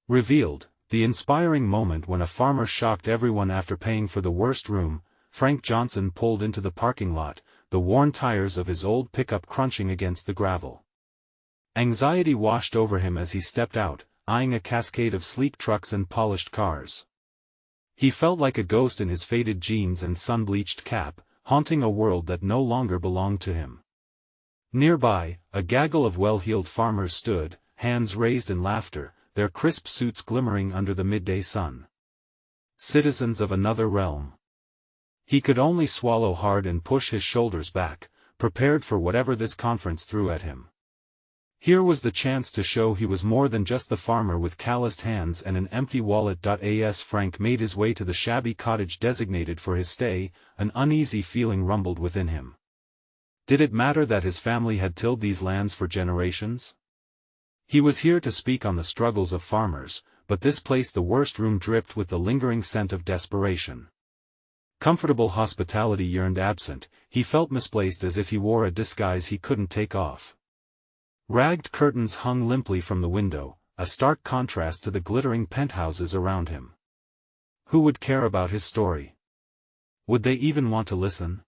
Revealed, the inspiring moment when a farmer shocked everyone after paying for the worst room. Frank Johnson pulled into the parking lot, the worn tires of his old pickup crunching against the gravel. Anxiety washed over him as he stepped out, eyeing a cascade of sleek trucks and polished cars. He felt like a ghost in his faded jeans and sun-bleached cap, haunting a world that no longer belonged to him. Nearby, a gaggle of well-heeled farmers stood, hands raised in laughter, their crisp suits glimmering under the midday sun. Citizens of another realm. He could only swallow hard and push his shoulders back, prepared for whatever this conference threw at him. Here was the chance to show he was more than just the farmer with calloused hands and an empty wallet. As Frank made his way to the shabby cottage designated for his stay, an uneasy feeling rumbled within him. Did it matter that his family had tilled these lands for generations? He was here to speak on the struggles of farmers, but this place, the worst room, dripped with the lingering scent of desperation. Comfortable hospitality yearned absent, he felt misplaced, as if he wore a disguise he couldn't take off. Ragged curtains hung limply from the window, a stark contrast to the glittering penthouses around him. Who would care about his story? Would they even want to listen?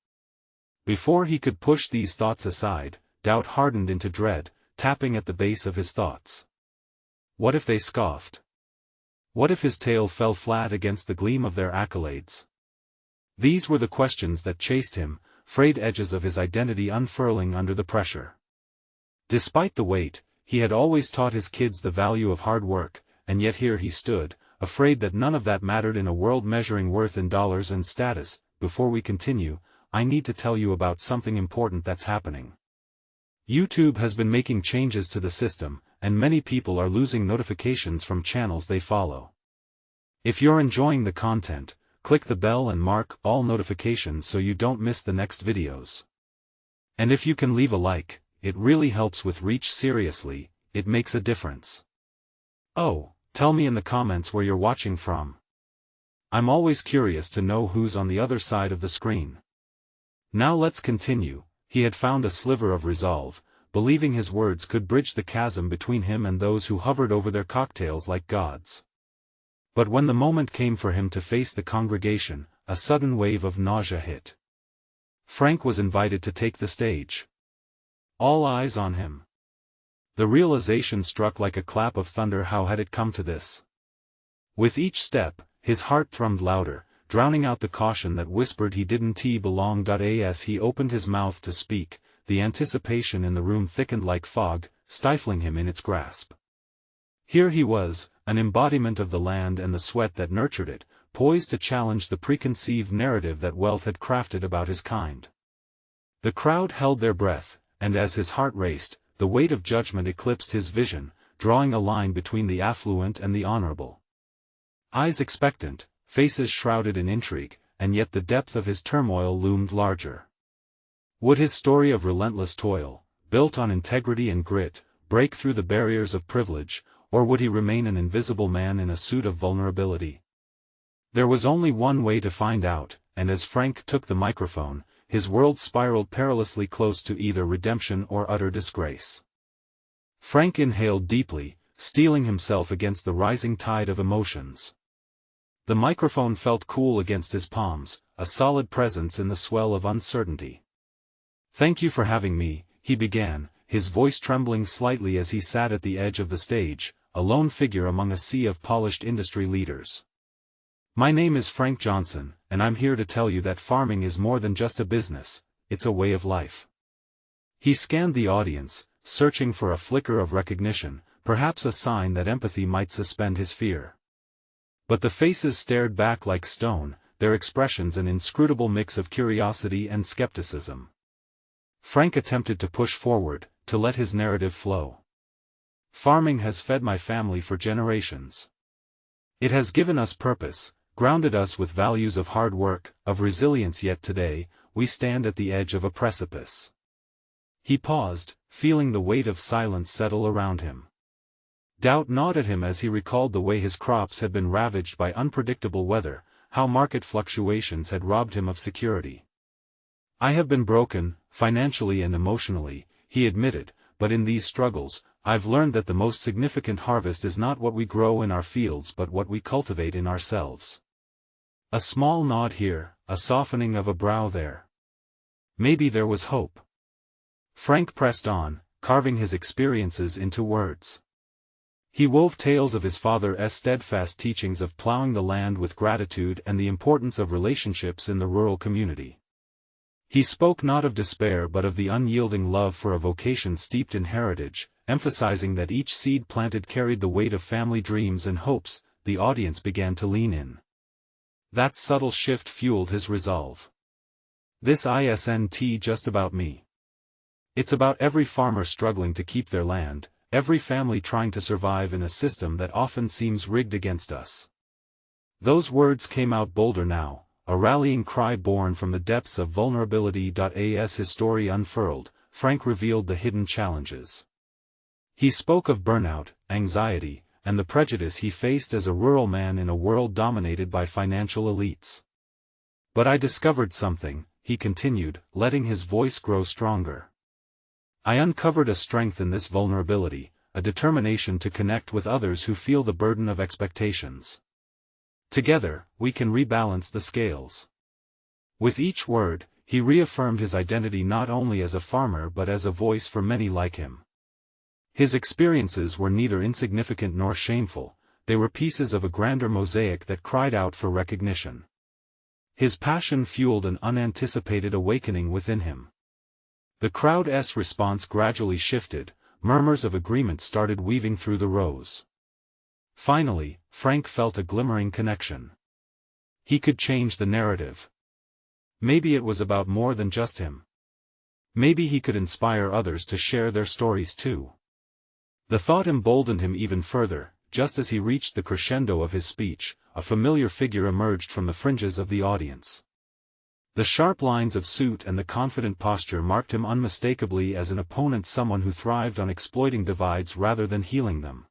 Before he could push these thoughts aside, doubt hardened into dread, tapping at the base of his thoughts. What if they scoffed? What if his tale fell flat against the gleam of their accolades? These were the questions that chased him, frayed edges of his identity unfurling under the pressure. Despite the weight, he had always taught his kids the value of hard work, and yet here he stood, afraid that none of that mattered in a world measuring worth in dollars and status. Before we continue, I need to tell you about something important that's happening. YouTube has been making changes to the system, and many people are losing notifications from channels they follow. If you're enjoying the content, click the bell and mark all notifications so you don't miss the next videos. And if you can leave a like, it really helps with reach. Seriously, it makes a difference. Oh, tell me in the comments where you're watching from. I'm always curious to know who's on the other side of the screen. Now let's continue. He had found a sliver of resolve, believing his words could bridge the chasm between him and those who hovered over their cocktails like gods. But when the moment came for him to face the congregation, a sudden wave of nausea hit. Frank was invited to take the stage. All eyes on him. The realization struck like a clap of thunder. How had it come to this? With each step, his heart thrummed louder, drowning out the caution that whispered he didn't belong. As he opened his mouth to speak, the anticipation in the room thickened like fog, stifling him in its grasp. Here he was, an embodiment of the land and the sweat that nurtured it, poised to challenge the preconceived narrative that wealth had crafted about his kind. The crowd held their breath, and as his heart raced, the weight of judgment eclipsed his vision, drawing a line between the affluent and the honorable. Eyes expectant, faces shrouded in intrigue, and yet the depth of his turmoil loomed larger. Would his story of relentless toil, built on integrity and grit, break through the barriers of privilege, or would he remain an invisible man in a suit of vulnerability? There was only one way to find out, and as Frank took the microphone, his world spiraled perilously close to either redemption or utter disgrace. Frank inhaled deeply, steeling himself against the rising tide of emotions. The microphone felt cool against his palms, a solid presence in the swell of uncertainty. "Thank you for having me," he began, his voice trembling slightly as he sat at the edge of the stage, a lone figure among a sea of polished industry leaders. "My name is Frank Johnson, and I'm here to tell you that farming is more than just a business, it's a way of life." He scanned the audience, searching for a flicker of recognition, perhaps a sign that empathy might suspend his fear. But the faces stared back like stone, their expressions an inscrutable mix of curiosity and skepticism. Frank attempted to push forward, to let his narrative flow. "Farming has fed my family for generations. It has given us purpose, grounded us with values of hard work, of resilience, yet today, we stand at the edge of a precipice." He paused, feeling the weight of silence settle around him. Doubt gnawed at him as he recalled the way his crops had been ravaged by unpredictable weather, how market fluctuations had robbed him of security. "I have been broken, financially and emotionally," he admitted, "but in these struggles, I've learned that the most significant harvest is not what we grow in our fields but what we cultivate in ourselves. A small nod here, a softening of a brow there. Maybe there was hope. Frank pressed on, carving his experiences into words. He wove tales of his father's steadfast teachings of plowing the land with gratitude and the importance of relationships in the rural community. He spoke not of despair but of the unyielding love for a vocation steeped in heritage, emphasizing that each seed planted carried the weight of family dreams and hopes. The audience began to lean in. That subtle shift fueled his resolve. This isn't just about me. It's about every farmer struggling to keep their land, every family trying to survive in a system that often seems rigged against us. Those words came out bolder now, a rallying cry born from the depths of vulnerability. As his story unfurled, Frank revealed the hidden challenges. He spoke of burnout, anxiety, and the prejudice he faced as a rural man in a world dominated by financial elites. But I discovered something, he continued, letting his voice grow stronger. I uncovered a strength in this vulnerability, a determination to connect with others who feel the burden of expectations. Together, we can rebalance the scales. With each word, he reaffirmed his identity not only as a farmer but as a voice for many like him. His experiences were neither insignificant nor shameful, they were pieces of a grander mosaic that cried out for recognition. His passion fueled an unanticipated awakening within him. The crowd's response gradually shifted, murmurs of agreement started weaving through the rows. Finally, Frank felt a glimmering connection. He could change the narrative. Maybe it was about more than just him. Maybe he could inspire others to share their stories too. The thought emboldened him even further. Just as he reached the crescendo of his speech, a familiar figure emerged from the fringes of the audience. The sharp lines of suit and the confident posture marked him unmistakably as an opponent, someone who thrived on exploiting divides rather than healing them.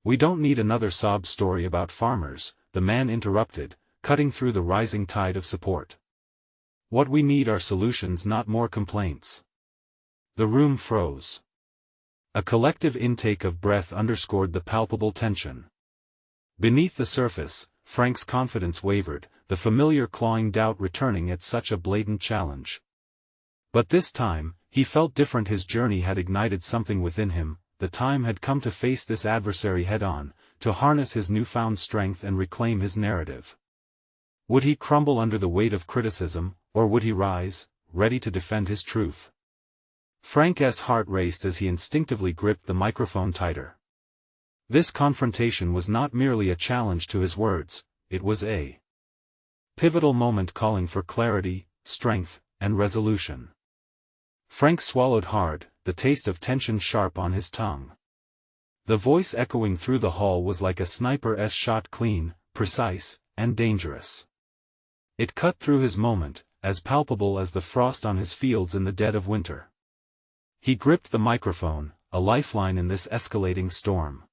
"We don't need another sob story about farmers," the man interrupted, cutting through the rising tide of support. "What we need are solutions, not more complaints." The room froze. A collective intake of breath underscored the palpable tension. Beneath the surface, Frank's confidence wavered, the familiar clawing doubt returning at such a blatant challenge. But this time, he felt different. His journey had ignited something within him. The time had come to face this adversary head-on, to harness his newfound strength and reclaim his narrative. Would he crumble under the weight of criticism, or would he rise, ready to defend his truth? Frank's heart raced as he instinctively gripped the microphone tighter. This confrontation was not merely a challenge to his words, it was a pivotal moment calling for clarity, strength, and resolution. Frank swallowed hard, the taste of tension sharp on his tongue. The voice echoing through the hall was like a sniper's shot, clean, precise, and dangerous. It cut through his moment, as palpable as the frost on his fields in the dead of winter. He gripped the microphone, a lifeline in this escalating storm.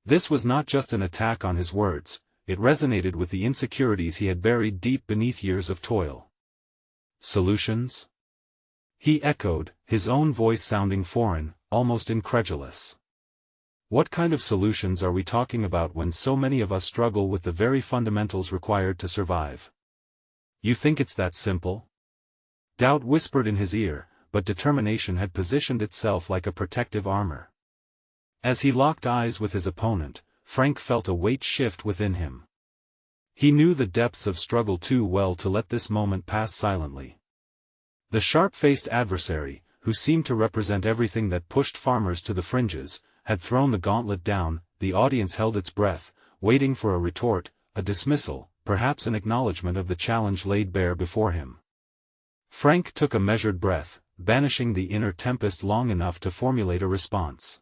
This was not just an attack on his words, it resonated with the insecurities he had buried deep beneath years of toil. "Solutions?" he echoed, his own voice sounding foreign, almost incredulous. "What kind of solutions are we talking about when so many of us struggle with the very fundamentals required to survive? You think it's that simple?" Doubt whispered in his ear, but determination had positioned itself like a protective armor. As he locked eyes with his opponent, Frank felt a weight shift within him. He knew the depths of struggle too well to let this moment pass silently. The sharp-faced adversary, who seemed to represent everything that pushed farmers to the fringes, had thrown the gauntlet down. The audience held its breath, waiting for a retort, a dismissal, perhaps an acknowledgement of the challenge laid bare before him. Frank took a measured breath, banishing the inner tempest long enough to formulate a response.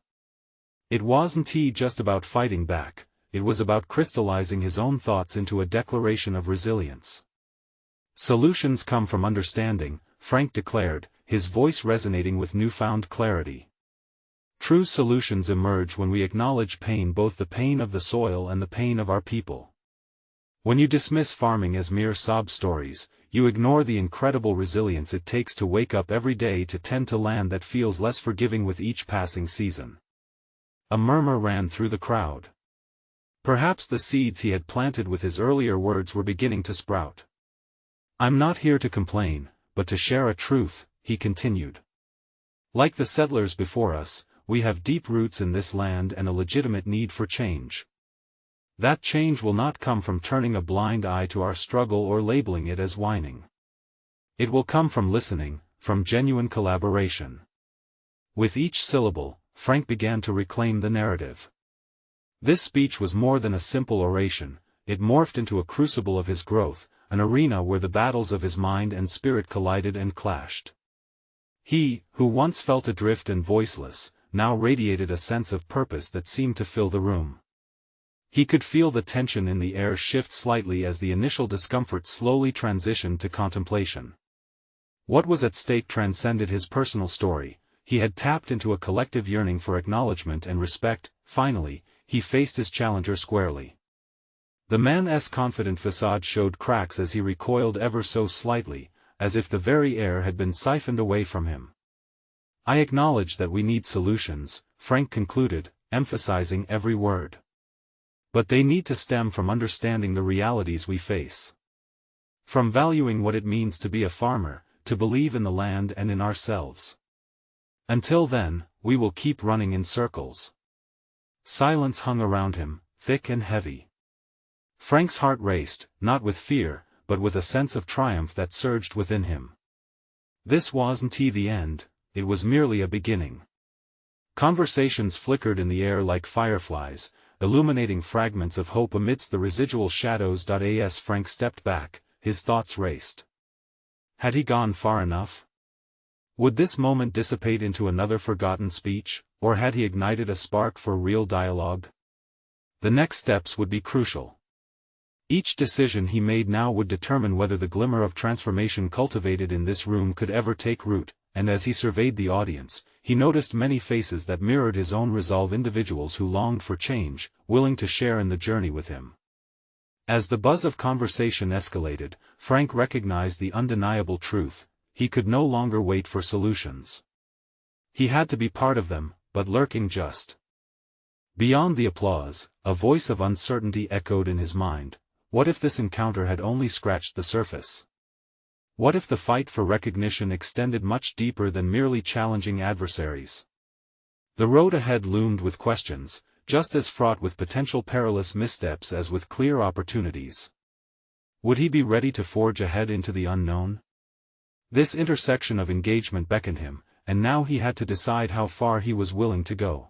It wasn't just about fighting back, it was about crystallizing his own thoughts into a declaration of resilience. "Solutions come from understanding," Frank declared, his voice resonating with newfound clarity. "True solutions emerge when we acknowledge pain, both the pain of the soil and the pain of our people. When you dismiss farming as mere sob stories, you ignore the incredible resilience it takes to wake up every day to tend to land that feels less forgiving with each passing season." A murmur ran through the crowd. Perhaps the seeds he had planted with his earlier words were beginning to sprout. "I'm not here to complain, but to share a truth," he continued. "Like the settlers before us, we have deep roots in this land and a legitimate need for change. That change will not come from turning a blind eye to our struggle or labeling it as whining. It will come from listening, from genuine collaboration." With each syllable, Frank began to reclaim the narrative. This speech was more than a simple oration, it morphed into a crucible of his growth, an arena where the battles of his mind and spirit collided and clashed. He, who once felt adrift and voiceless, now radiated a sense of purpose that seemed to fill the room. He could feel the tension in the air shift slightly as the initial discomfort slowly transitioned to contemplation. What was at stake transcended his personal story. He had tapped into a collective yearning for acknowledgement and respect. Finally, he faced his challenger squarely. The man's confident facade showed cracks as he recoiled ever so slightly, as if the very air had been siphoned away from him. "I acknowledge that we need solutions," Frank concluded, emphasizing every word. "But they need to stem from understanding the realities we face. From valuing what it means to be a farmer, to believe in the land and in ourselves. Until then, we will keep running in circles." Silence hung around him, thick and heavy. Frank's heart raced, not with fear, but with a sense of triumph that surged within him. This wasn't the end, it was merely a beginning. Conversations flickered in the air like fireflies, illuminating fragments of hope amidst the residual shadows. As Frank stepped back, his thoughts raced. Had he gone far enough? Would this moment dissipate into another forgotten speech, or had he ignited a spark for real dialogue? The next steps would be crucial. Each decision he made now would determine whether the glimmer of transformation cultivated in this room could ever take root, and as he surveyed the audience, he noticed many faces that mirrored his own resolve, individuals who longed for change, willing to share in the journey with him. As the buzz of conversation escalated, Frank recognized the undeniable truth: he could no longer wait for solutions. He had to be part of them, but lurking just beyond the applause, a voice of uncertainty echoed in his mind. What if this encounter had only scratched the surface? What if the fight for recognition extended much deeper than merely challenging adversaries? The road ahead loomed with questions, just as fraught with potential perilous missteps as with clear opportunities. Would he be ready to forge ahead into the unknown? This intersection of engagement beckoned him, and now he had to decide how far he was willing to go.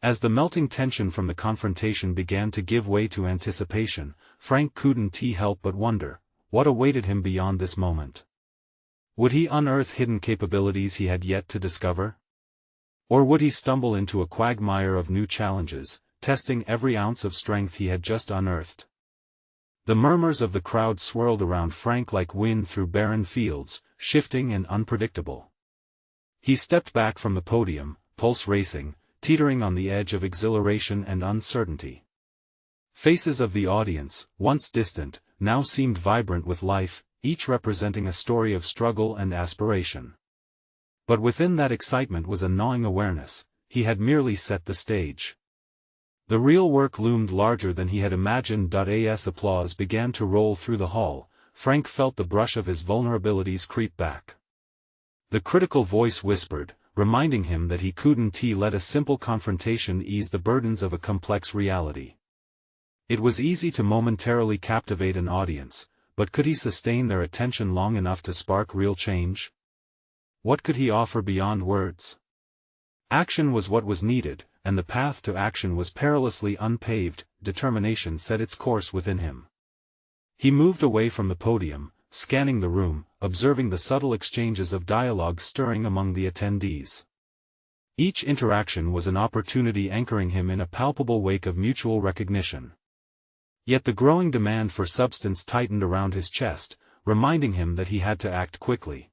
As the melting tension from the confrontation began to give way to anticipation, Frank couldn't help but wonder, what awaited him beyond this moment? Would he unearth hidden capabilities he had yet to discover? Or would he stumble into a quagmire of new challenges, testing every ounce of strength he had just unearthed? The murmurs of the crowd swirled around Frank like wind through barren fields, shifting and unpredictable. He stepped back from the podium, pulse racing, teetering on the edge of exhilaration and uncertainty. Faces of the audience, once distant, now seemed vibrant with life, each representing a story of struggle and aspiration. But within that excitement was a gnawing awareness: he had merely set the stage. The real work loomed larger than he had imagined. As applause began to roll through the hall, Frank felt the brush of his vulnerabilities creep back. The critical voice whispered, reminding him that he couldn't let a simple confrontation ease the burdens of a complex reality. It was easy to momentarily captivate an audience, but could he sustain their attention long enough to spark real change? What could he offer beyond words? Action was what was needed, and the path to action was perilously unpaved. Determination set its course within him. He moved away from the podium, scanning the room, observing the subtle exchanges of dialogue stirring among the attendees. Each interaction was an opportunity anchoring him in a palpable wake of mutual recognition. Yet the growing demand for substance tightened around his chest, reminding him that he had to act quickly.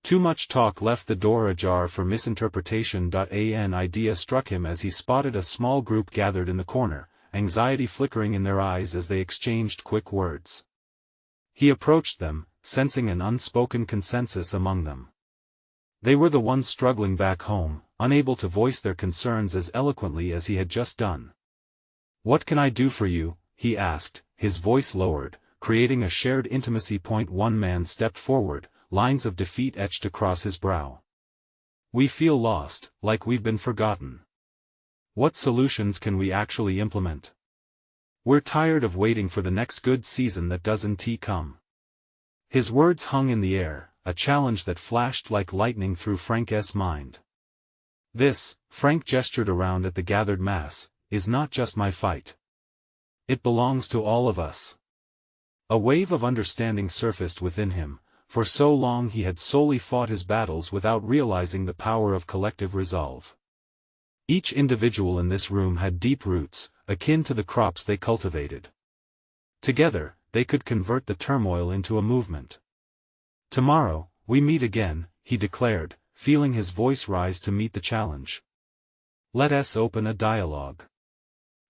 Too much talk left the door ajar for misinterpretation. An idea struck him as he spotted a small group gathered in the corner, anxiety flickering in their eyes as they exchanged quick words. He approached them, sensing an unspoken consensus among them. They were the ones struggling back home, unable to voice their concerns as eloquently as he had just done. "What can I do for you?" he asked, his voice lowered, creating a shared intimacy. One man stepped forward, lines of defeat etched across his brow. "We feel lost, like we've been forgotten. What solutions can we actually implement? We're tired of waiting for the next good season that doesn't come." His words hung in the air, a challenge that flashed like lightning through Frank's mind. "This," Frank gestured around at the gathered mass, "is not just my fight. It belongs to all of us." A wave of understanding surfaced within him. For so long he had solely fought his battles without realizing the power of collective resolve. Each individual in this room had deep roots, akin to the crops they cultivated. Together, they could convert the turmoil into a movement. "Tomorrow, we meet again," he declared, feeling his voice rise to meet the challenge. "Let us open a dialogue.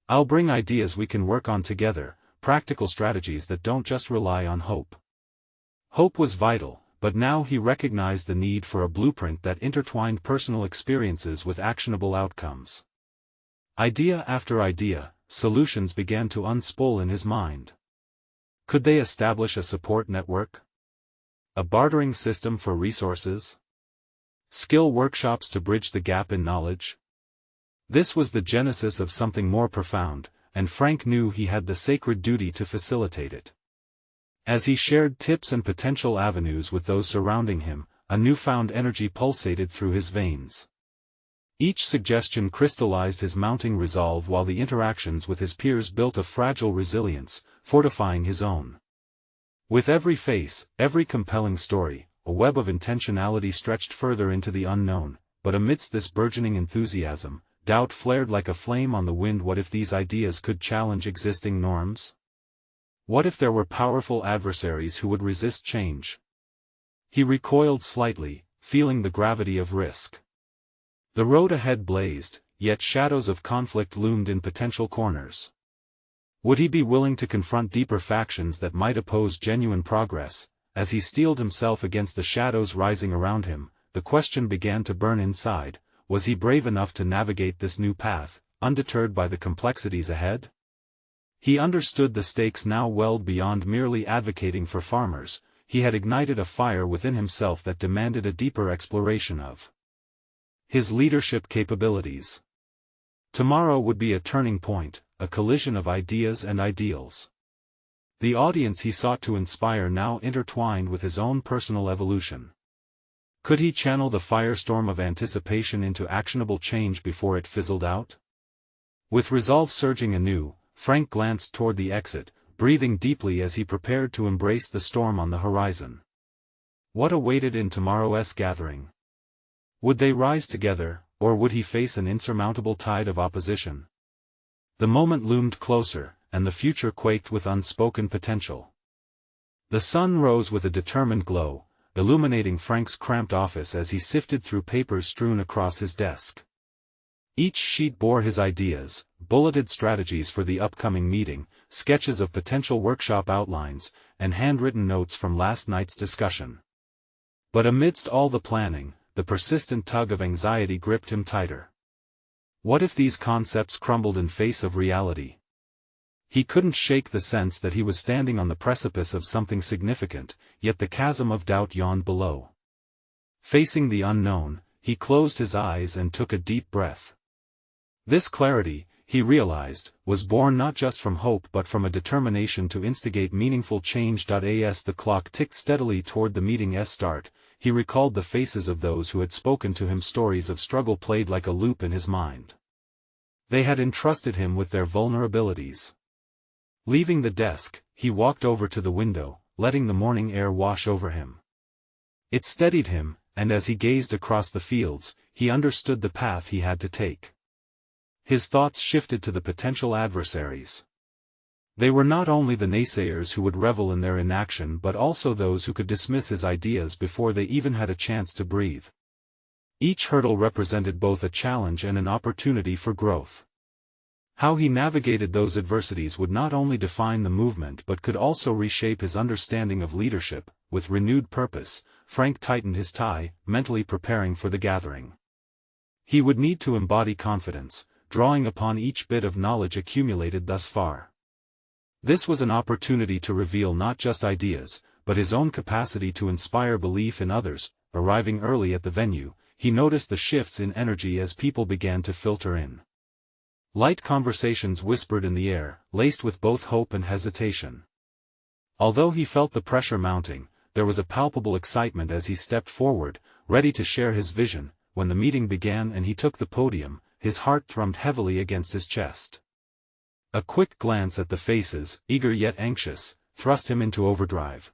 I'll bring ideas we can work on together, practical strategies that don't just rely on hope." Hope was vital, but now he recognized the need for a blueprint that intertwined personal experiences with actionable outcomes. Idea after idea, solutions began to unspool in his mind. Could they establish a support network? A bartering system for resources? Skill workshops to bridge the gap in knowledge? This was the genesis of something more profound, and Frank knew he had the sacred duty to facilitate it. As he shared tips and potential avenues with those surrounding him, a newfound energy pulsated through his veins. Each suggestion crystallized his mounting resolve, while the interactions with his peers built a fragile resilience, fortifying his own. With every face, every compelling story, a web of intentionality stretched further into the unknown, but amidst this burgeoning enthusiasm, doubt flared like a flame on the wind. What if these ideas could challenge existing norms? What if there were powerful adversaries who would resist change? He recoiled slightly, feeling the gravity of risk. The road ahead blazed, yet shadows of conflict loomed in potential corners. Would he be willing to confront deeper factions that might oppose genuine progress? As he steeled himself against the shadows rising around him, the question began to burn inside: was he brave enough to navigate this new path, undeterred by the complexities ahead? He understood the stakes now welled beyond merely advocating for farmers. He had ignited a fire within himself that demanded a deeper exploration of his leadership capabilities. Tomorrow would be a turning point, a collision of ideas and ideals. The audience he sought to inspire now intertwined with his own personal evolution. Could he channel the firestorm of anticipation into actionable change before it fizzled out? With resolve surging anew, Frank glanced toward the exit, breathing deeply as he prepared to embrace the storm on the horizon. What awaited in tomorrow's gathering? Would they rise together, or would he face an insurmountable tide of opposition? The moment loomed closer, and the future quaked with unspoken potential. The sun rose with a determined glow, illuminating Frank's cramped office as he sifted through papers strewn across his desk. Each sheet bore his ideas, bulleted strategies for the upcoming meeting, sketches of potential workshop outlines, and handwritten notes from last night's discussion. But amidst all the planning, the persistent tug of anxiety gripped him tighter. What if these concepts crumbled in face of reality? He couldn't shake the sense that he was standing on the precipice of something significant, yet the chasm of doubt yawned below. Facing the unknown, he closed his eyes and took a deep breath. This clarity, he realized, was born not just from hope but from a determination to instigate meaningful change. As the clock ticked steadily toward the meeting's start, he recalled the faces of those who had spoken to him. Stories of struggle played like a loop in his mind. They had entrusted him with their vulnerabilities. Leaving the desk, he walked over to the window, letting the morning air wash over him. It steadied him, and as he gazed across the fields, he understood the path he had to take. His thoughts shifted to the potential adversaries. They were not only the naysayers who would revel in their inaction but also those who could dismiss his ideas before they even had a chance to breathe. Each hurdle represented both a challenge and an opportunity for growth. How he navigated those adversities would not only define the movement but could also reshape his understanding of leadership. With renewed purpose, Frank tightened his tie, mentally preparing for the gathering. He would need to embody confidence, drawing upon each bit of knowledge accumulated thus far. This was an opportunity to reveal not just ideas, but his own capacity to inspire belief in others. Arriving early at the venue, he noticed the shifts in energy as people began to filter in. Light conversations whispered in the air, laced with both hope and hesitation. Although he felt the pressure mounting, there was a palpable excitement as he stepped forward, ready to share his vision. When the meeting began and he took the podium, his heart thrummed heavily against his chest. A quick glance at the faces, eager yet anxious, thrust him into overdrive.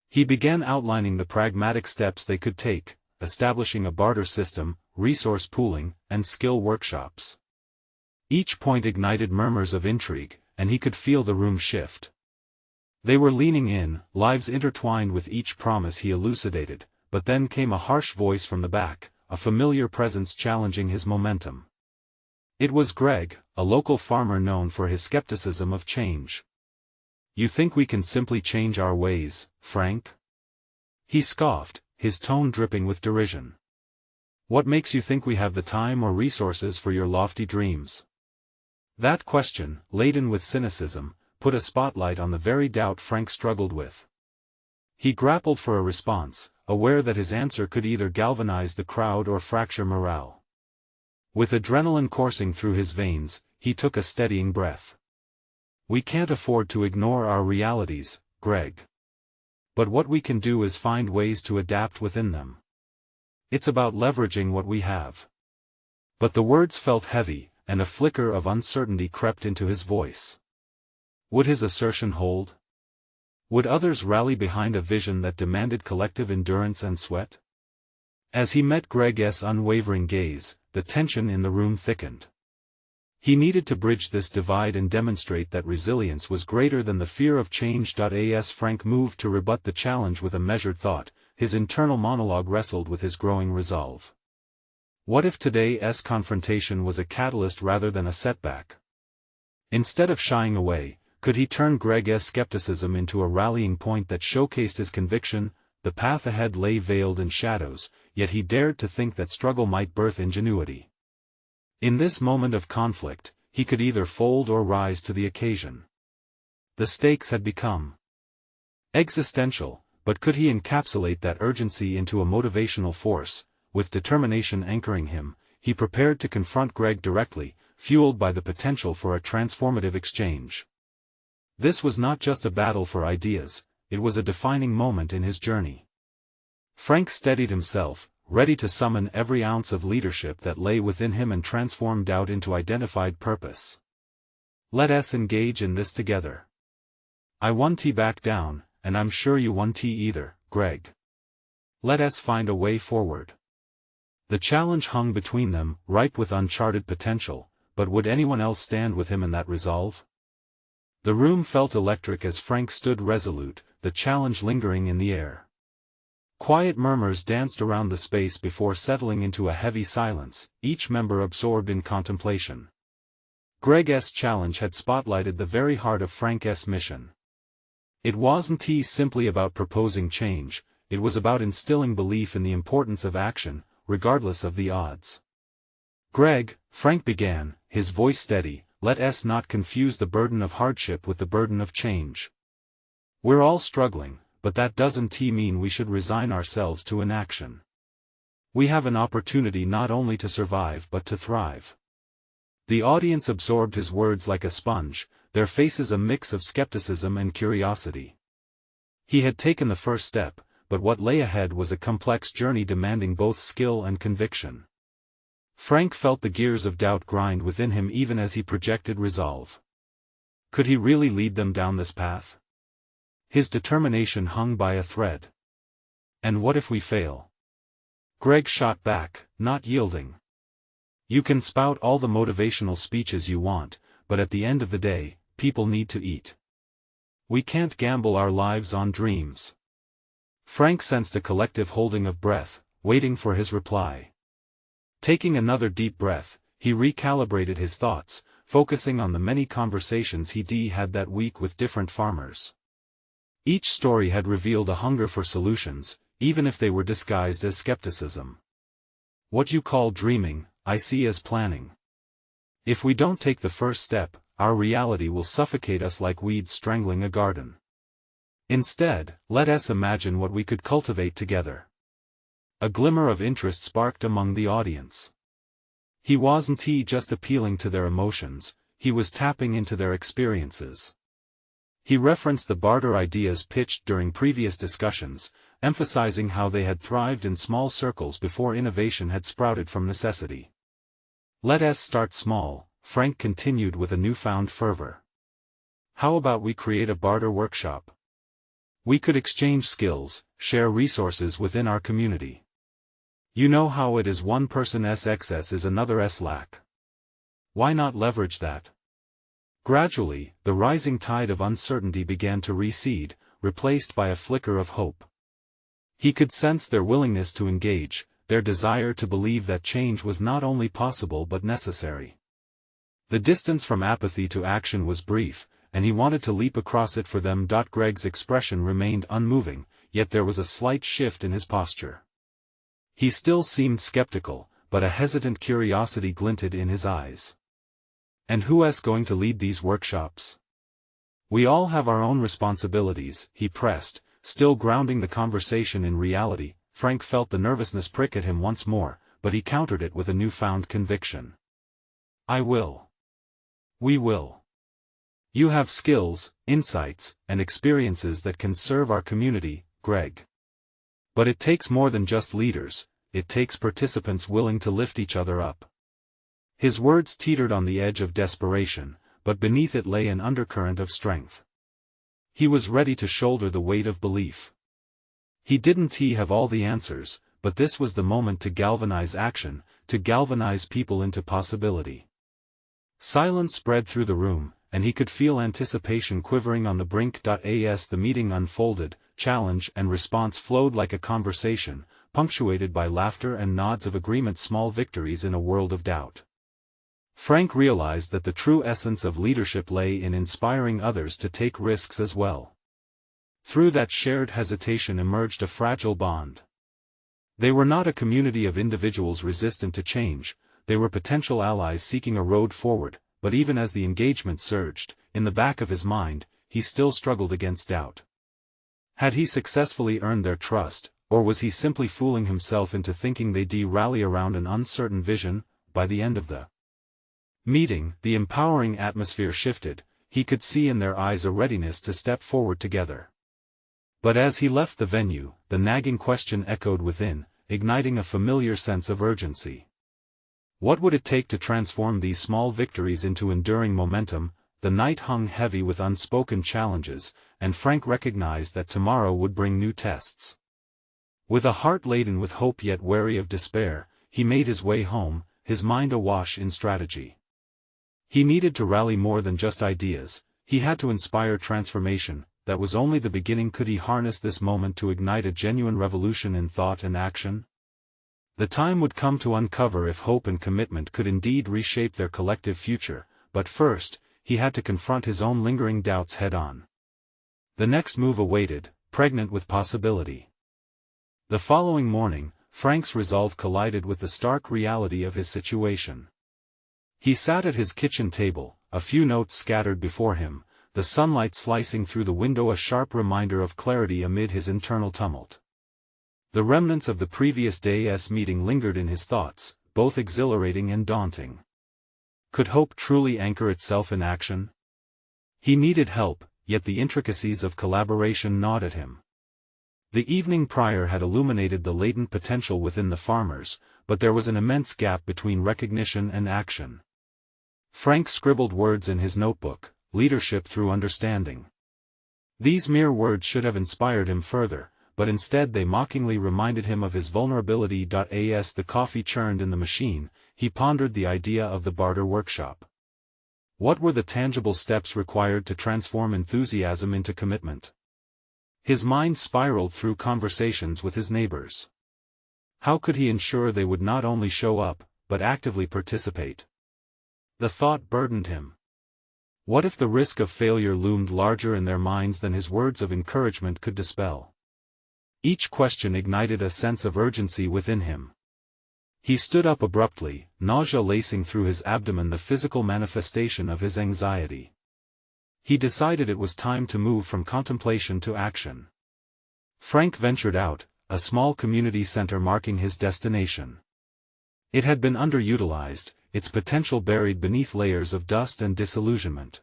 He began outlining the pragmatic steps they could take, establishing a barter system, resource pooling, and skill workshops. Each point ignited murmurs of intrigue, and he could feel the room shift. They were leaning in, lives intertwined with each promise he elucidated, but then came a harsh voice from the back, a familiar presence challenging his momentum. It was Greg, a local farmer known for his skepticism of change. "You think we can simply change our ways, Frank?" He scoffed, his tone dripping with derision. "What makes you think we have the time or resources for your lofty dreams?" That question, laden with cynicism, put a spotlight on the very doubt Frank struggled with. He grappled for a response, aware that his answer could either galvanize the crowd or fracture morale. With adrenaline coursing through his veins, he took a steadying breath. "We can't afford to ignore our realities, Greg. But what we can do is find ways to adapt within them. It's about leveraging what we have." But the words felt heavy, and a flicker of uncertainty crept into his voice. Would his assertion hold? Would others rally behind a vision that demanded collective endurance and sweat? As he met Greg's unwavering gaze, the tension in the room thickened. He needed to bridge this divide and demonstrate that resilience was greater than the fear of change. As Frank moved to rebut the challenge with a measured thought, his internal monologue wrestled with his growing resolve. What if today's confrontation was a catalyst rather than a setback? Instead of shying away, could he turn Greg's skepticism into a rallying point that showcased his conviction? The path ahead lay veiled in shadows, yet he dared to think that struggle might birth ingenuity. In this moment of conflict, he could either fold or rise to the occasion. The stakes had become existential, but could he encapsulate that urgency into a motivational force? With determination anchoring him, he prepared to confront Greg directly, fueled by the potential for a transformative exchange. This was not just a battle for ideas, it was a defining moment in his journey. Frank steadied himself, ready to summon every ounce of leadership that lay within him and transform doubt into identified purpose. "Let us engage in this together. I won't back down, and I'm sure you won't either, Greg. Let us find a way forward." The challenge hung between them, ripe with uncharted potential, but would anyone else stand with him in that resolve? The room felt electric as Frank stood resolute, the challenge lingering in the air. Quiet murmurs danced around the space before settling into a heavy silence, each member absorbed in contemplation. Greg's challenge had spotlighted the very heart of Frank's mission. It wasn't simply about proposing change, it was about instilling belief in the importance of action, regardless of the odds. "Greg," Frank began, his voice steady, "let us not confuse the burden of hardship with the burden of change. We're all struggling, but that doesn't mean we should resign ourselves to inaction. We have an opportunity not only to survive but to thrive." The audience absorbed his words like a sponge, their faces a mix of skepticism and curiosity. He had taken the first step, but what lay ahead was a complex journey demanding both skill and conviction. Frank felt the gears of doubt grind within him even as he projected resolve. Could he really lead them down this path? His determination hung by a thread. "And what if we fail?" Greg shot back, not yielding. "You can spout all the motivational speeches you want, but at the end of the day, people need to eat. We can't gamble our lives on dreams." Frank sensed a collective holding of breath, waiting for his reply. Taking another deep breath, he recalibrated his thoughts, focusing on the many conversations he had that week with different farmers. Each story had revealed a hunger for solutions, even if they were disguised as skepticism. "What you call dreaming," I see as planning. If we don't take the first step, our reality will suffocate us like weeds strangling a garden. Instead, let us imagine what we could cultivate together. A glimmer of interest sparked among the audience. He wasn't just appealing to their emotions, he was tapping into their experiences. He referenced the barter ideas pitched during previous discussions, emphasizing how they had thrived in small circles before innovation had sprouted from necessity. Let us start small, Frank continued with a newfound fervor. How about we create a barter workshop? We could exchange skills, share resources within our community. You know how it is, one person's excess is another's lack. Why not leverage that? Gradually, the rising tide of uncertainty began to recede, replaced by a flicker of hope. He could sense their willingness to engage, their desire to believe that change was not only possible but necessary. The distance from apathy to action was brief, and he wanted to leap across it for them. Greg's expression remained unmoving, yet there was a slight shift in his posture. He still seemed skeptical, but a hesitant curiosity glinted in his eyes. And who's going to lead these workshops? We all have our own responsibilities, he pressed, still grounding the conversation in reality. Frank felt the nervousness prick at him once more, but he countered it with a newfound conviction. I will. We will. You have skills, insights, and experiences that can serve our community, Greg. But it takes more than just leaders, it takes participants willing to lift each other up. His words teetered on the edge of desperation, but beneath it lay an undercurrent of strength. He was ready to shoulder the weight of belief. He didn't have all the answers, but this was the moment to galvanize action, to galvanize people into possibility. Silence spread through the room, and he could feel anticipation quivering on the brink. As the meeting unfolded, challenge and response flowed like a conversation, punctuated by laughter and nods of agreement. Small victories in a world of doubt. Frank realized that the true essence of leadership lay in inspiring others to take risks as well. Through that shared hesitation emerged a fragile bond. They were not a community of individuals resistant to change, they were potential allies seeking a road forward. But even as the engagement surged, in the back of his mind, he still struggled against doubt. Had he successfully earned their trust, or was he simply fooling himself into thinking they'd rally around an uncertain vision? By the end of the meeting, the empowering atmosphere shifted, he could see in their eyes a readiness to step forward together. But as he left the venue, the nagging question echoed within, igniting a familiar sense of urgency. What would it take to transform these small victories into enduring momentum? The night hung heavy with unspoken challenges, and Frank recognized that tomorrow would bring new tests. With a heart laden with hope yet wary of despair, he made his way home, his mind awash in strategy. He needed to rally more than just ideas, he had to inspire transformation. That was only the beginning. Could he harness this moment to ignite a genuine revolution in thought and action? The time would come to uncover if hope and commitment could indeed reshape their collective future, but first, he had to confront his own lingering doubts head-on. The next move awaited, pregnant with possibility. The following morning, Frank's resolve collided with the stark reality of his situation. He sat at his kitchen table, a few notes scattered before him, the sunlight slicing through the window a sharp reminder of clarity amid his internal tumult. The remnants of the previous day's meeting lingered in his thoughts, both exhilarating and daunting. Could hope truly anchor itself in action? He needed help, yet the intricacies of collaboration gnawed at him. The evening prior had illuminated the latent potential within the farmers, but there was an immense gap between recognition and action. Frank scribbled words in his notebook, leadership through understanding. These mere words should have inspired him further, but instead they mockingly reminded him of his vulnerability. As the coffee churned in the machine, he pondered the idea of the barter workshop. What were the tangible steps required to transform enthusiasm into commitment? His mind spiraled through conversations with his neighbors. How could he ensure they would not only show up, but actively participate? The thought burdened him. What if the risk of failure loomed larger in their minds than his words of encouragement could dispel? Each question ignited a sense of urgency within him. He stood up abruptly, nausea lacing through his abdomen, the physical manifestation of his anxiety. He decided it was time to move from contemplation to action. Frank ventured out, a small community center marking his destination. It had been underutilized, its potential buried beneath layers of dust and disillusionment.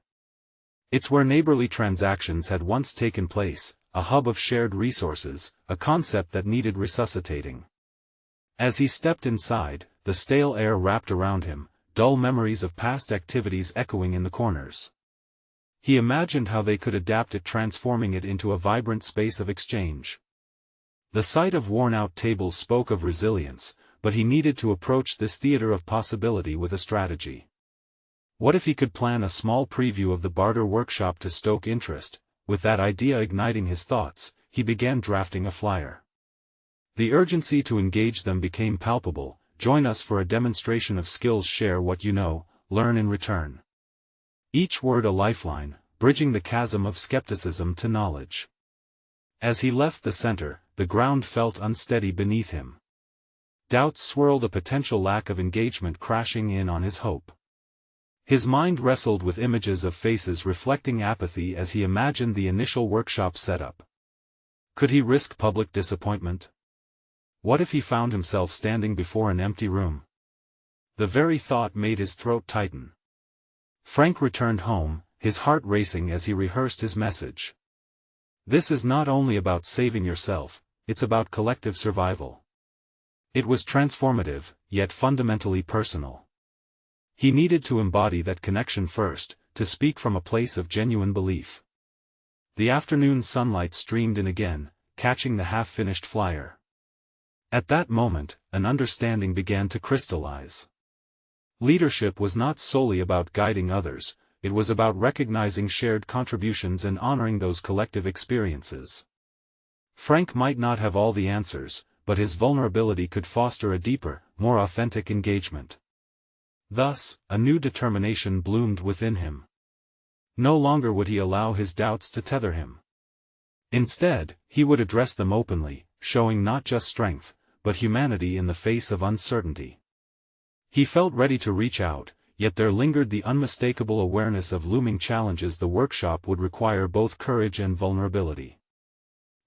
It's where neighborly transactions had once taken place, a hub of shared resources, a concept that needed resuscitating. As he stepped inside, the stale air wrapped around him, dull memories of past activities echoing in the corners. He imagined how they could adapt it, transforming it into a vibrant space of exchange. The sight of worn-out tables spoke of resilience, but he needed to approach this theater of possibility with a strategy. What if he could plan a small preview of the barter workshop to stoke interest? With that idea igniting his thoughts, he began drafting a flyer. The urgency to engage them became palpable. Join us for a demonstration of skills, share what you know, learn in return. Each word a lifeline, bridging the chasm of skepticism to knowledge. As he left the center, the ground felt unsteady beneath him. Doubts swirled, a potential lack of engagement crashing in on his hope. His mind wrestled with images of faces reflecting apathy as he imagined the initial workshop setup. Could he risk public disappointment? What if he found himself standing before an empty room? The very thought made his throat tighten. Frank returned home, his heart racing as he rehearsed his message. This is not only about saving yourself, it's about collective survival. It was transformative, yet fundamentally personal. He needed to embody that connection first, to speak from a place of genuine belief. The afternoon sunlight streamed in again, catching the half-finished flyer. At that moment, an understanding began to crystallize. Leadership was not solely about guiding others, it was about recognizing shared contributions and honoring those collective experiences. Frank might not have all the answers, but his vulnerability could foster a deeper, more authentic engagement. Thus, a new determination bloomed within him. No longer would he allow his doubts to tether him. Instead, he would address them openly, showing not just strength, but humanity in the face of uncertainty. He felt ready to reach out, yet there lingered the unmistakable awareness of looming challenges. The workshop would require both courage and vulnerability.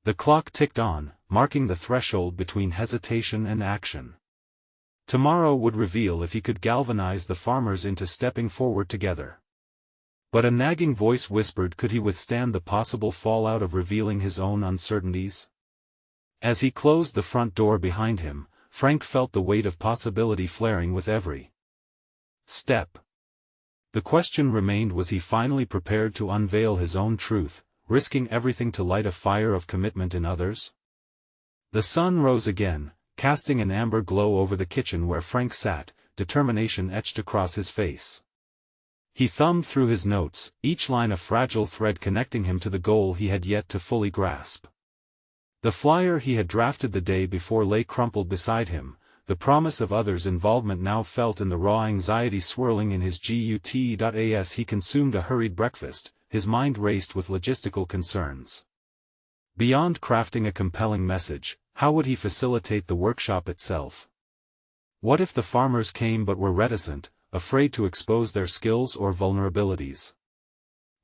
The clock ticked on, marking the threshold between hesitation and action. Tomorrow would reveal if he could galvanize the farmers into stepping forward together. But a nagging voice whispered, could he withstand the possible fallout of revealing his own uncertainties? As he closed the front door behind him, Frank felt the weight of possibility flaring with every step. The question remained, was he finally prepared to unveil his own truth, risking everything to light a fire of commitment in others? The sun rose again, casting an amber glow over the kitchen where Frank sat, determination etched across his face. He thumbed through his notes, each line a fragile thread connecting him to the goal he had yet to fully grasp. The flyer he had drafted the day before lay crumpled beside him, the promise of others' involvement now felt in the raw anxiety swirling in his gut. As he consumed a hurried breakfast, his mind raced with logistical concerns. Beyond crafting a compelling message, how would he facilitate the workshop itself? What if the farmers came but were reticent, afraid to expose their skills or vulnerabilities?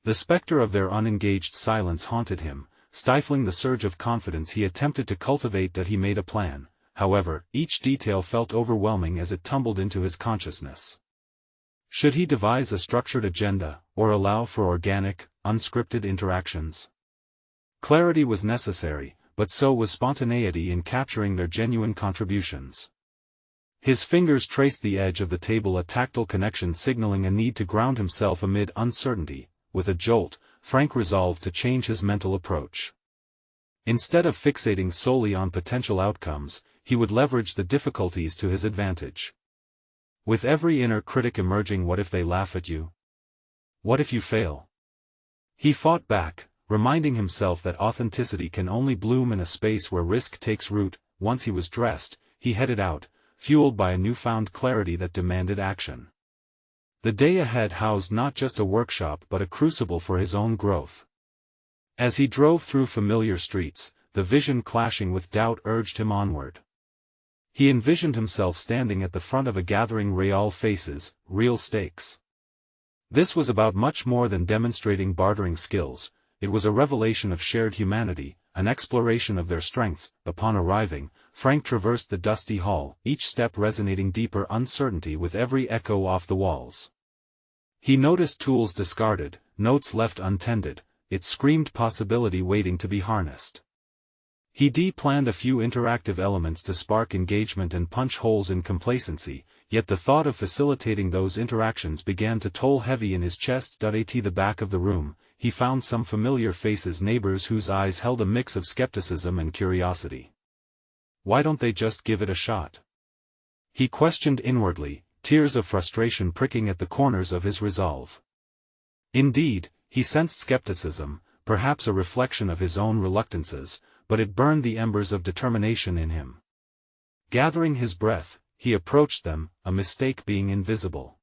The specter of their unengaged silence haunted him, stifling the surge of confidence he attempted to cultivate. That he made a plan, however, each detail felt overwhelming as it tumbled into his consciousness. Should he devise a structured agenda, or allow for organic, unscripted interactions? Clarity was necessary, but so was spontaneity in capturing their genuine contributions. His fingers traced the edge of the table, a tactile connection signaling a need to ground himself amid uncertainty. With a jolt, Frank resolved to change his mental approach. Instead of fixating solely on potential outcomes, he would leverage the difficulties to his advantage. With every inner critic emerging, what if they laugh at you? What if you fail? He fought back, reminding himself that authenticity can only bloom in a space where risk takes root. Once he was dressed, he headed out, fueled by a newfound clarity that demanded action. The day ahead housed not just a workshop but a crucible for his own growth. As he drove through familiar streets, the vision clashing with doubt urged him onward. He envisioned himself standing at the front of a gathering real faces, real stakes. This was about much more than demonstrating bartering skills, it was a revelation of shared humanity, an exploration of their strengths. Upon arriving, Frank traversed the dusty hall, each step resonating deeper uncertainty with every echo off the walls. He noticed tools discarded, notes left untended, it screamed possibility waiting to be harnessed. He planned a few interactive elements to spark engagement and punch holes in complacency, yet the thought of facilitating those interactions began to toll heavy in his chest. At the back of the room, he found some familiar faces, neighbors whose eyes held a mix of skepticism and curiosity. Why don't they just give it a shot? He questioned inwardly, tears of frustration pricking at the corners of his resolve. Indeed, he sensed skepticism, perhaps a reflection of his own reluctances, but it burned the embers of determination in him. Gathering his breath, he approached them, a mistake being invisible.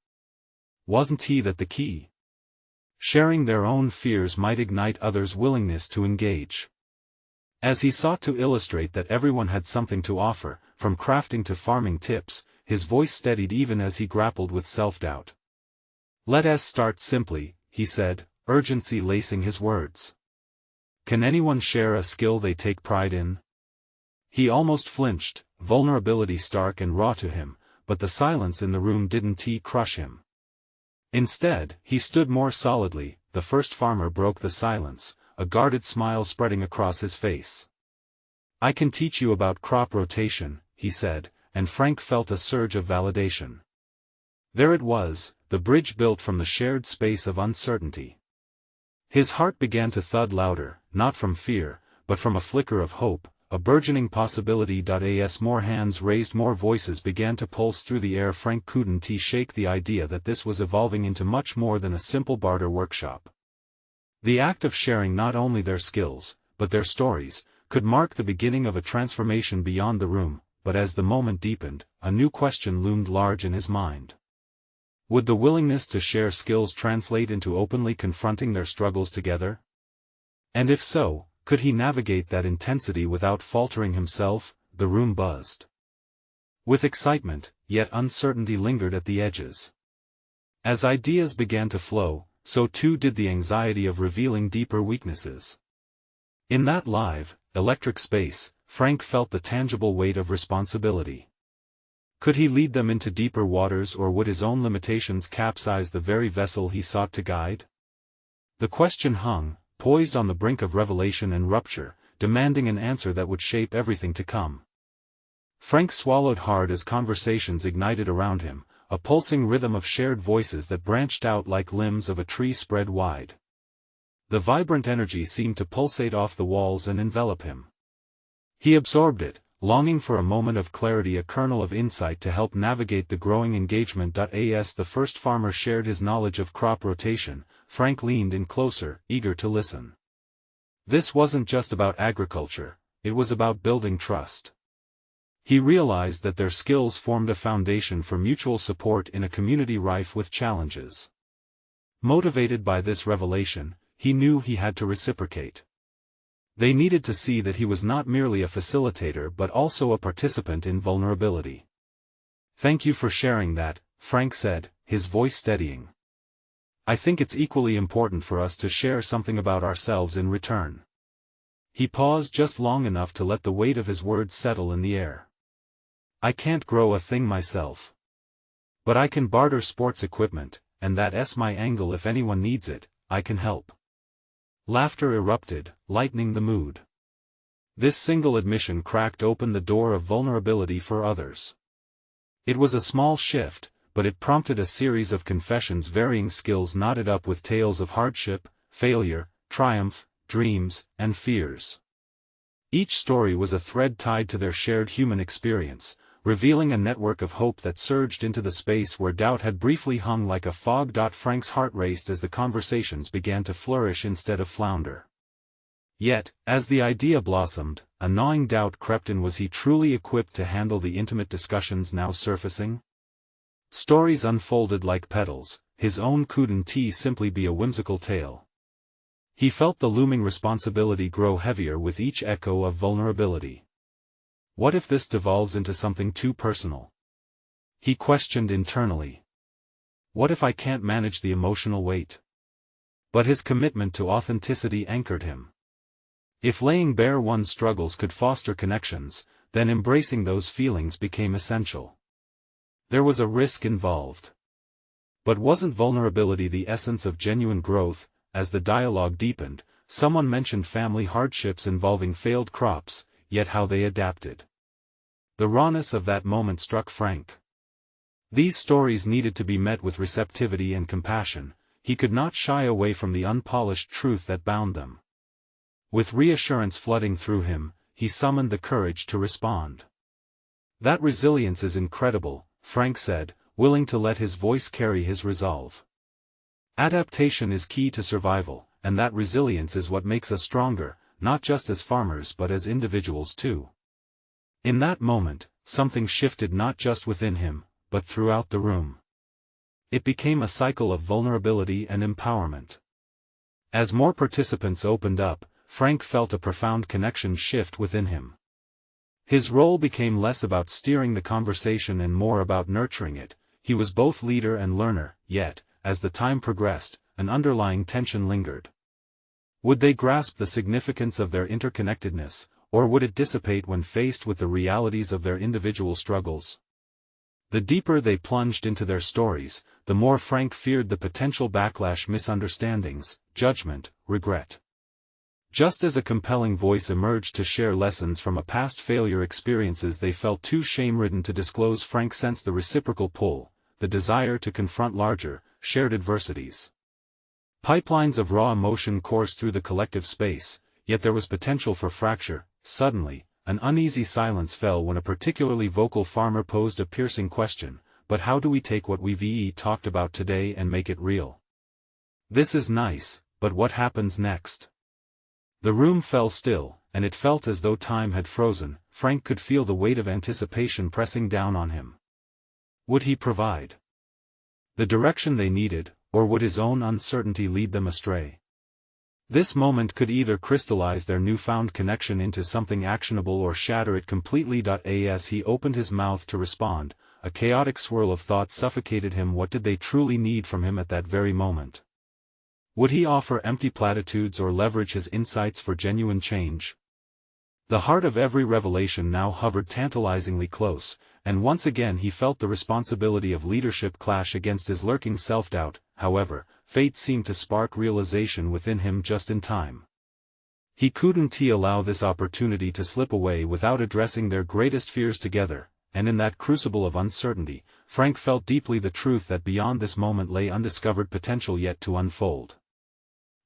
Wasn't he that the key? Sharing their own fears might ignite others' willingness to engage. As he sought to illustrate that everyone had something to offer, from crafting to farming tips, his voice steadied even as he grappled with self-doubt. "Let us start simply," he said, urgency lacing his words. "Can anyone share a skill they take pride in?" He almost flinched, vulnerability stark and raw to him, but the silence in the room didn't crush him. Instead, he stood more solidly. The first farmer broke the silence, a guarded smile spreading across his face. "I can teach you about crop rotation," he said, and Frank felt a surge of validation. There it was, the bridge built from the shared space of uncertainty. His heart began to thud louder, not from fear, but from a flicker of hope, a burgeoning possibility. As more hands raised, more voices began to pulse through the air. Frank couldn't shake the idea that this was evolving into much more than a simple barter workshop. The act of sharing not only their skills, but their stories, could mark the beginning of a transformation beyond the room. But as the moment deepened, a new question loomed large in his mind. Would the willingness to share skills translate into openly confronting their struggles together? And if so, could he navigate that intensity without faltering himself? The room buzzed with excitement, yet uncertainty lingered at the edges. As ideas began to flow, so too did the anxiety of revealing deeper weaknesses. In that live, electric space, Frank felt the tangible weight of responsibility. Could he lead them into deeper waters, or would his own limitations capsize the very vessel he sought to guide? The question hung, poised on the brink of revelation and rupture, demanding an answer that would shape everything to come. Frank swallowed hard as conversations ignited around him, a pulsing rhythm of shared voices that branched out like limbs of a tree spread wide. The vibrant energy seemed to pulsate off the walls and envelop him. He absorbed it, longing for a moment of clarity, a kernel of insight to help navigate the growing engagement. As the first farmer shared his knowledge of crop rotation, Frank leaned in closer, eager to listen. This wasn't just about agriculture, it was about building trust. He realized that their skills formed a foundation for mutual support in a community rife with challenges. Motivated by this revelation, he knew he had to reciprocate. They needed to see that he was not merely a facilitator but also a participant in vulnerability. "Thank you for sharing that," Frank said, his voice steadying. "I think it's equally important for us to share something about ourselves in return." He paused just long enough to let the weight of his words settle in the air. "I can't grow a thing myself. But I can barter sports equipment, and that's my angle. If anyone needs it, I can help." Laughter erupted, lightening the mood. This single admission cracked open the door of vulnerability for others. It was a small shift, but it prompted a series of confessions, varying skills knotted up with tales of hardship, failure, triumph, dreams, and fears. Each story was a thread tied to their shared human experience, revealing a network of hope that surged into the space where doubt had briefly hung like a fog. Frank's heart raced as the conversations began to flourish instead of flounder. Yet, as the idea blossomed, a gnawing doubt crept in. Was he truly equipped to handle the intimate discussions now surfacing? Stories unfolded like petals, his own couldn't simply be a whimsical tale. He felt the looming responsibility grow heavier with each echo of vulnerability. What if this devolves into something too personal? He questioned internally. What if I can't manage the emotional weight? But his commitment to authenticity anchored him. If laying bare one's struggles could foster connections, then embracing those feelings became essential. There was a risk involved. But wasn't vulnerability the essence of genuine growth? As the dialogue deepened, someone mentioned family hardships involving failed crops, yet how they adapted. The rawness of that moment struck Frank. These stories needed to be met with receptivity and compassion. He could not shy away from the unpolished truth that bound them. With reassurance flooding through him, he summoned the courage to respond. That resilience is incredible, Frank said, willing to let his voice carry his resolve. Adaptation is key to survival, and that resilience is what makes us stronger, not just as farmers but as individuals too. In that moment, something shifted not just within him, but throughout the room. It became a cycle of vulnerability and empowerment. As more participants opened up, Frank felt a profound connection shift within him. His role became less about steering the conversation and more about nurturing it. He was both leader and learner, yet, as the time progressed, an underlying tension lingered. Would they grasp the significance of their interconnectedness, or would it dissipate when faced with the realities of their individual struggles? The deeper they plunged into their stories, the more Frank feared the potential backlash: misunderstandings, judgment, regret. Just as a compelling voice emerged to share lessons from a past failure experiences they felt too shame-ridden to disclose, Frank sensed the reciprocal pull, the desire to confront larger, shared adversities. Pipelines of raw emotion coursed through the collective space, yet there was potential for fracture. Suddenly, an uneasy silence fell when a particularly vocal farmer posed a piercing question: but how do we take what we've talked about today and make it real? This is nice, but what happens next? The room fell still, and it felt as though time had frozen. Frank could feel the weight of anticipation pressing down on him. Would he provide the direction they needed, or would his own uncertainty lead them astray? This moment could either crystallize their newfound connection into something actionable or shatter it completely. As he opened his mouth to respond, a chaotic swirl of thoughts suffocated him. What did they truly need from him at that very moment? Would he offer empty platitudes or leverage his insights for genuine change? The heart of every revelation now hovered tantalizingly close, and once again he felt the responsibility of leadership clash against his lurking self-doubt. However, fate seemed to spark realization within him just in time. He couldn't allow this opportunity to slip away without addressing their greatest fears together, and in that crucible of uncertainty, Frank felt deeply the truth that beyond this moment lay undiscovered potential yet to unfold.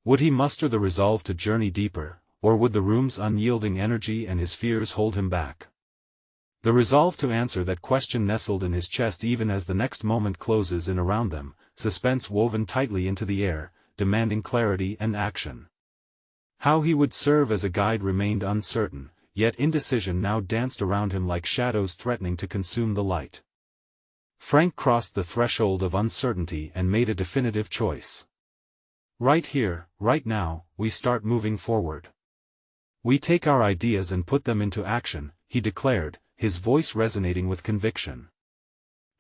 Would he muster the resolve to journey deeper, or would the room's unyielding energy and his fears hold him back? The resolve to answer that question nestled in his chest even as the next moment closes in around them, suspense woven tightly into the air, demanding clarity and action. How he would serve as a guide remained uncertain, yet indecision now danced around him like shadows threatening to consume the light. Frank crossed the threshold of uncertainty and made a definitive choice. Right here, right now, we start moving forward. We take our ideas and put them into action, he declared, his voice resonating with conviction.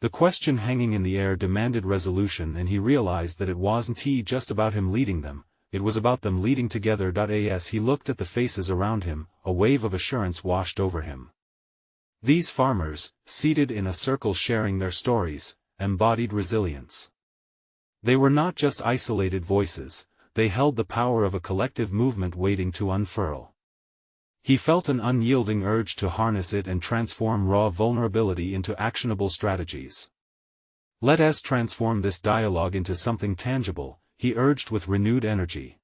The question hanging in the air demanded resolution, and he realized that it wasn't just about him leading them, it was about them leading together. As he looked at the faces around him, a wave of assurance washed over him. These farmers, seated in a circle sharing their stories, embodied resilience. They were not just isolated voices, they held the power of a collective movement waiting to unfurl. He felt an unyielding urge to harness it and transform raw vulnerability into actionable strategies. Let us transform this dialogue into something tangible, he urged with renewed energy.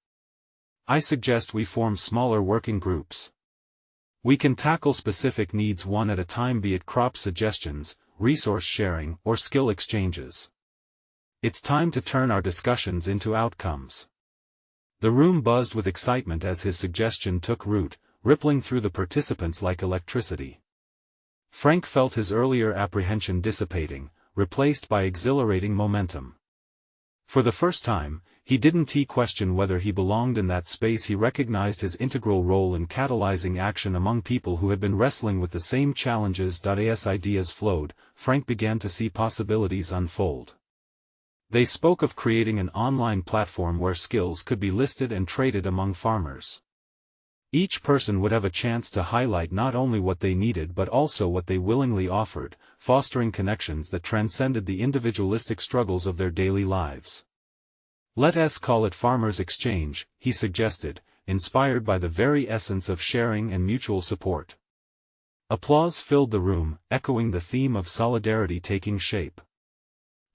I suggest we form smaller working groups. We can tackle specific needs one at a time, be it crop suggestions, resource sharing, or skill exchanges. It's time to turn our discussions into outcomes. The room buzzed with excitement as his suggestion took root, rippling through the participants like electricity. Frank felt his earlier apprehension dissipating, replaced by exhilarating momentum. For the first time, he didn't question whether he belonged in that space. He recognized his integral role in catalyzing action among people who had been wrestling with the same challenges. As ideas flowed, Frank began to see possibilities unfold. They spoke of creating an online platform where skills could be listed and traded among farmers. Each person would have a chance to highlight not only what they needed but also what they willingly offered, fostering connections that transcended the individualistic struggles of their daily lives. Let us call it Farmers' Exchange, he suggested, inspired by the very essence of sharing and mutual support. Applause filled the room, echoing the theme of solidarity taking shape.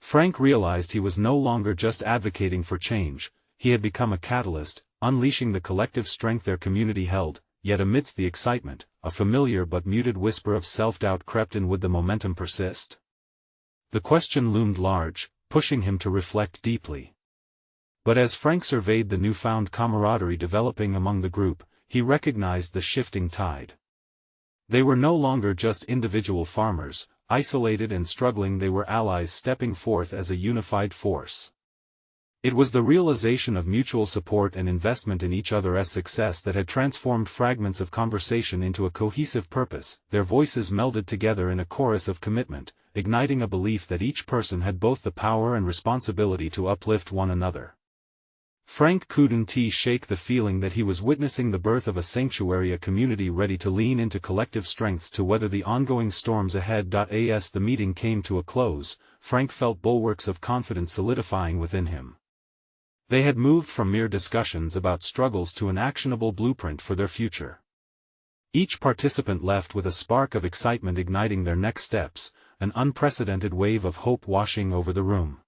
Frank realized he was no longer just advocating for change, he had become a catalyst, unleashing the collective strength their community held. Yet amidst the excitement, a familiar but muted whisper of self-doubt crept in. Would the momentum persist? The question loomed large, pushing him to reflect deeply. But as Frank surveyed the newfound camaraderie developing among the group, he recognized the shifting tide. They were no longer just individual farmers, isolated and struggling. They were allies stepping forth as a unified force. It was the realization of mutual support and investment in each other's success that had transformed fragments of conversation into a cohesive purpose. Their voices melded together in a chorus of commitment, igniting a belief that each person had both the power and responsibility to uplift one another. Frank couldn't shake the feeling that he was witnessing the birth of a sanctuary, a community ready to lean into collective strengths to weather the ongoing storms ahead. As the meeting came to a close, Frank felt bulwarks of confidence solidifying within him. They had moved from mere discussions about struggles to an actionable blueprint for their future. Each participant left with a spark of excitement igniting their next steps, an unprecedented wave of hope washing over the room.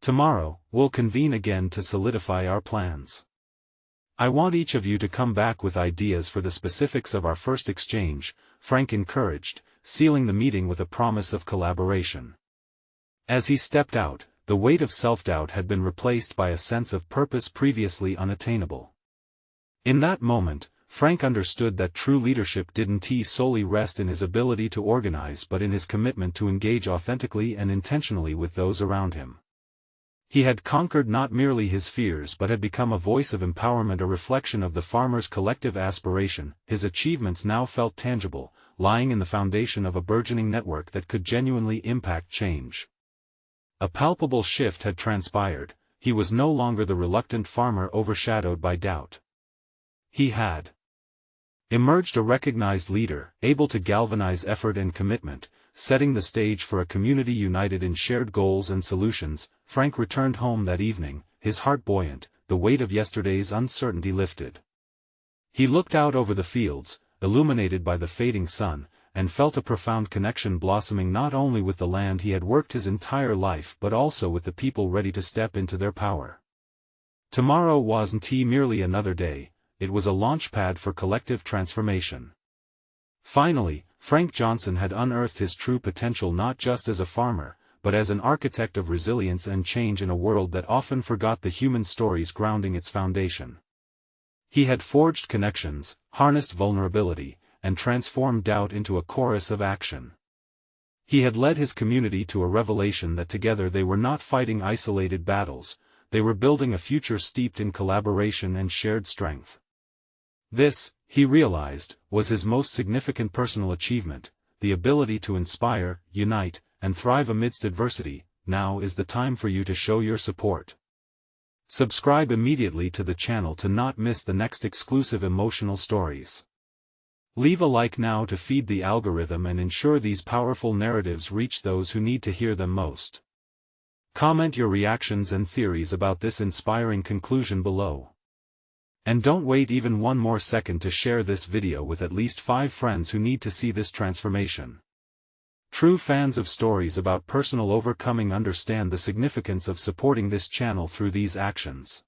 Tomorrow, we'll convene again to solidify our plans. I want each of you to come back with ideas for the specifics of our first exchange, Frank encouraged, sealing the meeting with a promise of collaboration. As he stepped out, the weight of self-doubt had been replaced by a sense of purpose previously unattainable. In that moment, Frank understood that true leadership didn't solely rest in his ability to organize but in his commitment to engage authentically and intentionally with those around him. He had conquered not merely his fears but had become a voice of empowerment, a reflection of the farmers' collective aspiration. His achievements now felt tangible, lying in the foundation of a burgeoning network that could genuinely impact change. A palpable shift had transpired. He was no longer the reluctant farmer overshadowed by doubt. He had emerged a recognized leader, able to galvanize effort and commitment, setting the stage for a community united in shared goals and solutions. Frank returned home that evening, his heart buoyant, the weight of yesterday's uncertainty lifted. He looked out over the fields, illuminated by the fading sun, and felt a profound connection blossoming not only with the land he had worked his entire life but also with the people ready to step into their power. Tomorrow wasn't merely another day, it was a launchpad for collective transformation. Finally, Frank Johnson had unearthed his true potential not just as a farmer, but as an architect of resilience and change in a world that often forgot the human stories grounding its foundation. He had forged connections, harnessed vulnerability, and transformed doubt into a chorus of action. He had led his community to a revelation that together they were not fighting isolated battles, they were building a future steeped in collaboration and shared strength. This, he realized, was his most significant personal achievement, the ability to inspire, unite, and thrive amidst adversity. Now is the time for you to show your support. Subscribe immediately to the channel to not miss the next exclusive emotional stories. Leave a like now to feed the algorithm and ensure these powerful narratives reach those who need to hear them most. Comment your reactions and theories about this inspiring conclusion below. And don't wait even one more second to share this video with at least 5 friends who need to see this transformation. True fans of stories about personal overcoming understand the significance of supporting this channel through these actions.